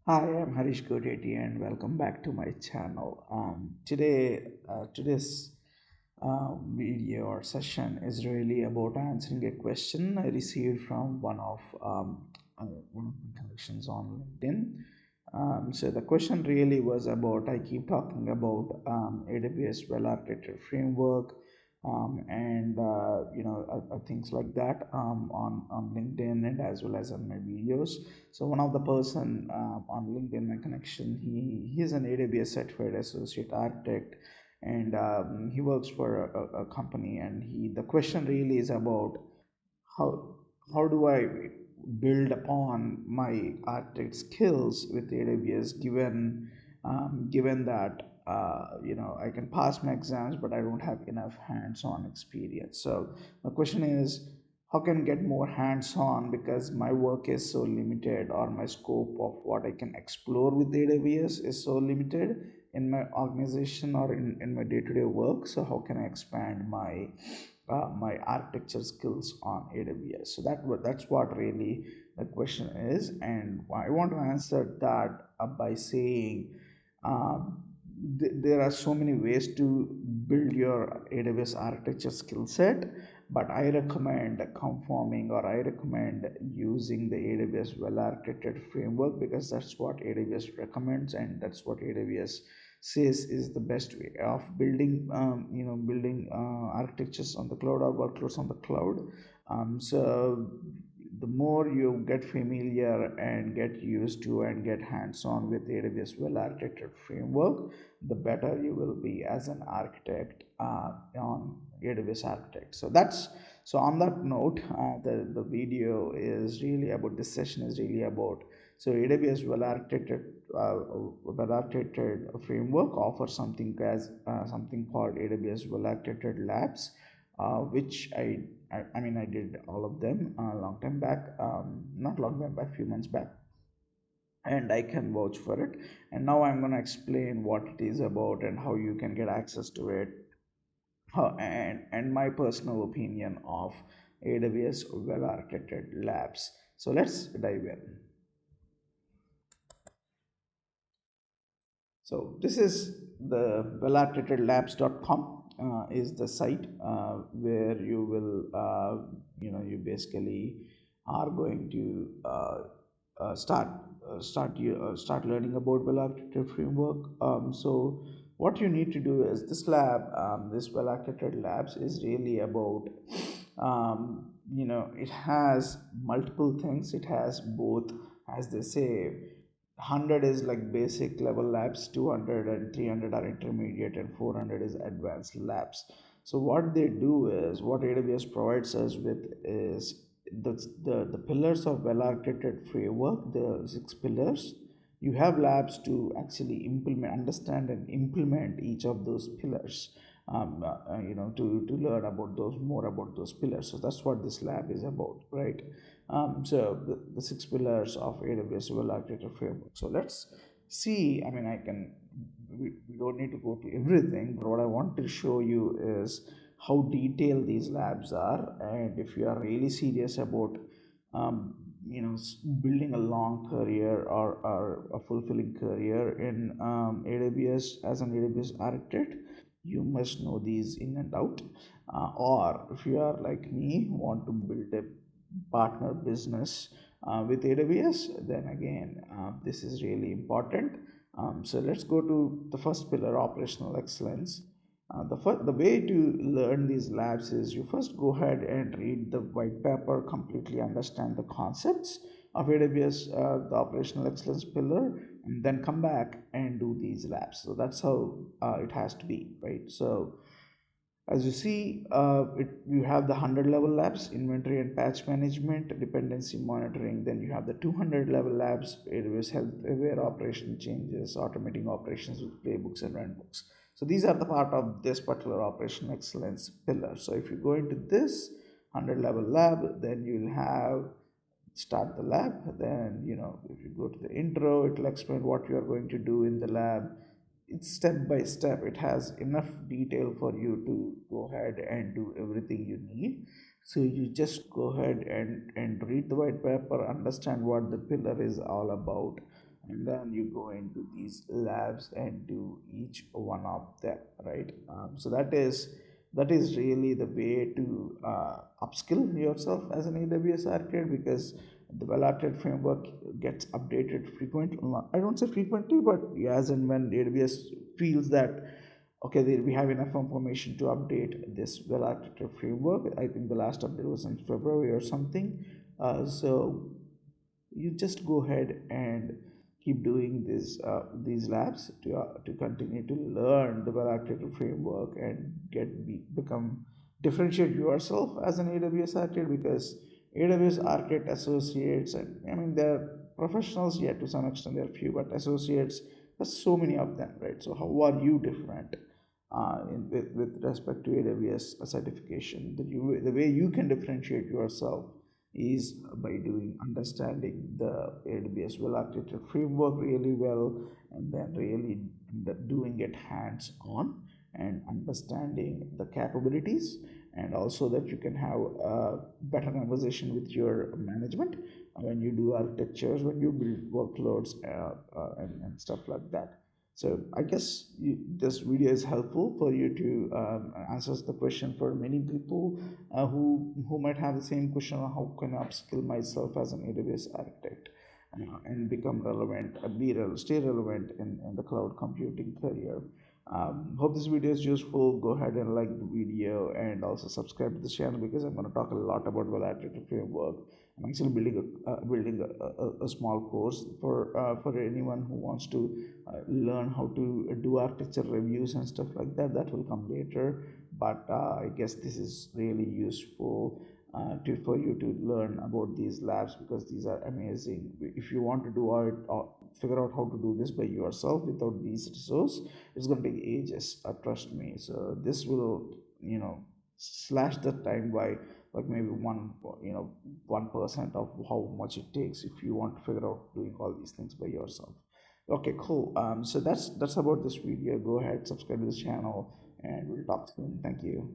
Hi, I'm Harish Godeti and welcome back to my channel. Today's video or session is really about answering a question I received from one of my connections on LinkedIn. So the question really was about I keep talking about AWS well-architected framework and things like that on LinkedIn and as well as on my videos. So one of the person on LinkedIn, my connection, he's an AWS certified associate architect, and he works for a company. And the question really is about how how do I build upon my architect skills with AWS, given that I can pass my exams, but I don't have enough hands-on experience. So the question is, how can I get more hands-on because my work is so limited, or my scope of what I can explore with AWS is so limited in my organization or in my day-to-day work. So how can I expand my architecture skills on AWS? So that's what really the question is, and I want to answer that by saying there are so many ways to build your AWS architecture skill set, but I recommend conforming, or I recommend using the AWS well architected framework, because that's what AWS recommends and that's what AWS says is the best way of building architectures on the cloud or workloads on the cloud. So the more you get familiar and get used to and get hands-on with AWS well architected framework, the better you will be as an architect on AWS architect. So on that note, the video is really about, this session is really about, so AWS well architected framework offers something called AWS well architected labs, which I mean I did all of them a long time back, not long time back, few months back, and I can vouch for it. And now I'm going to explain what it is about and how you can get access to it, and my personal opinion of AWS well architected labs. So let's dive in. So this is the wellarchitectedlabs.com, is the site where you will you basically are going to start learning about well architected framework. So what you need to do is this well architected labs is really about, it has multiple things. It has both, as they say, 100 is like basic level labs, 200 and 300 are intermediate, and 400 is advanced labs. So what they do is, what AWS provides us with is the pillars of well architected framework, the six pillars. You have labs to actually implement, understand and implement each of those pillars, to learn about those, more about those pillars. So that's what this lab is about, right? So the six pillars of AWS well architecture framework. So let's see. I mean, we don't need to go to everything, but what I want to show you is how detailed these labs are. And if you are really serious about building a long career, or a fulfilling career in AWS as an AWS architect, you must know these in and out. Or if you are like me, want to build a partner business with AWS, then again, this is really important. So let's go to the first pillar, operational excellence. The way to learn these labs is, you first go ahead and read the white paper, completely understand the concepts of AWS, the operational excellence pillar, and then come back and do these labs. So that's how it has to be, right? So as you see, you have the 100 level labs, inventory and patch management, dependency monitoring. Then you have the 200 level labs, AWS health aware operation changes, automating operations with playbooks and runbooks. So these are the part of this particular operation excellence pillar. So if you go into this 100 level lab, then you'll have start the lab. Then, if you go to the intro, it will explain what you are going to do in the lab. It's step by step. It has enough detail for you to go ahead and do everything you need. So you just go ahead and read the white paper, understand what the pillar is all about, and then you go into these labs and do each one of them, right? So that is really the way to upskill yourself as an AWS architect, because the well-architected framework gets updated frequently. I don't say frequently, but as and when AWS feels that okay, we have enough information to update this well-architected framework. I think the last update was in February or something. So you just go ahead and keep doing these labs to continue to learn the well-architected framework and become differentiate yourself as an AWS architect, because AWS architect associates, and I mean there are professionals, yeah, to some extent there are few, but associates, there's so many of them, right? So how are you different with respect to AWS certification? The way you can differentiate yourself is by doing understanding the AWS well architected framework really well, and then really doing it hands on and understanding the capabilities, and also that you can have a better conversation with your management when you do architectures, when you build workloads, and stuff like that. So I guess this video is helpful for you to answer the question for many people who might have the same question on how can I upskill myself as an AWS architect and become relevant, stay relevant in the cloud computing career. Hope this video is useful. Go ahead and like the video and also subscribe to the channel, because I'm going to talk a lot about validated framework. I'm actually building a small course for anyone who wants to learn how to do architecture reviews and stuff like that. That will come later, but I guess this is really useful for you to learn about these labs, because these are amazing. If you want to do it, figure out how to do this by yourself without these resources, it's going to take ages. Trust me. So this will, slash the time by like maybe 1% of how much it takes if you want to figure out doing all these things by yourself. Okay, cool. So that's about this video. Go ahead, subscribe to this channel, and we'll talk soon. Thank you.